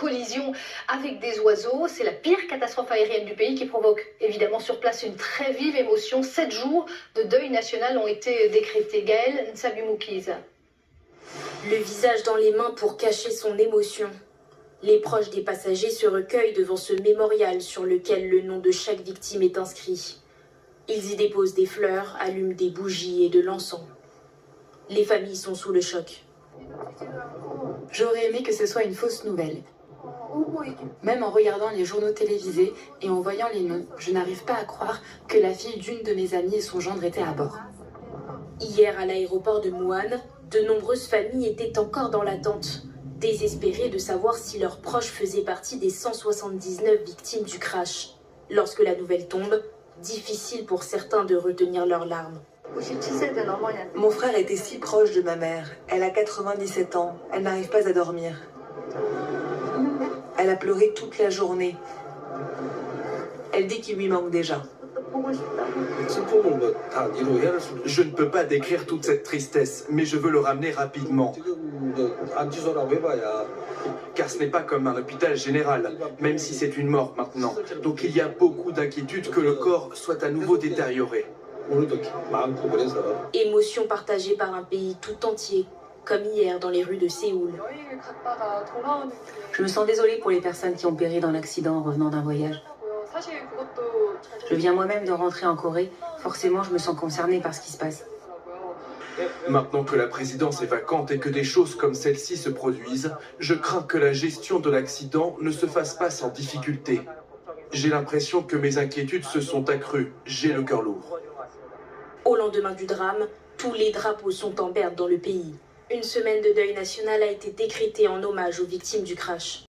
collision avec des oiseaux. C'est la pire catastrophe aérienne du pays qui provoque évidemment sur place une très vive émotion. 7 jours de deuil national ont été décrétés. Gaëlle Nsabimoukiza. Le visage dans les mains pour cacher son émotion. Les proches des passagers se recueillent devant ce mémorial sur lequel le nom de chaque victime est inscrit. Ils y déposent des fleurs, allument des bougies et de l'encens. Les familles sont sous le choc. J'aurais aimé que ce soit une fausse nouvelle. Même en regardant les journaux télévisés et en voyant les noms, je n'arrive pas à croire que la fille d'une de mes amies et son gendre étaient à bord. Hier, à l'aéroport de Muan, de nombreuses familles étaient encore dans l'attente, désespérées de savoir si leurs proches faisaient partie des 179 victimes du crash. Lorsque la nouvelle tombe, difficile pour certains de retenir leurs larmes. Mon frère était si proche de ma mère. Elle a 97 ans. Elle n'arrive pas à dormir. Elle a pleuré toute la journée. Elle dit qu'il lui manque déjà. Je ne peux pas décrire toute cette tristesse, mais je veux le ramener rapidement. Car ce n'est pas comme un hôpital général, même si c'est une mort maintenant. Donc il y a beaucoup d'inquiétude que le corps soit à nouveau détérioré. Émotion partagée par un pays tout entier, comme hier dans les rues de Séoul. Je me sens désolée pour les personnes qui ont péri dans l'accident en revenant d'un voyage. Je viens moi-même de rentrer en Corée, forcément je me sens concernée par ce qui se passe. Maintenant que la présidence est vacante et que des choses comme celle-ci se produisent, je crains que la gestion de l'accident ne se fasse pas sans difficulté. J'ai l'impression que mes inquiétudes se sont accrues. J'ai le cœur lourd. Au lendemain du drame, tous les drapeaux sont en berne dans le pays. Une semaine de deuil national a été décrétée en hommage aux victimes du crash.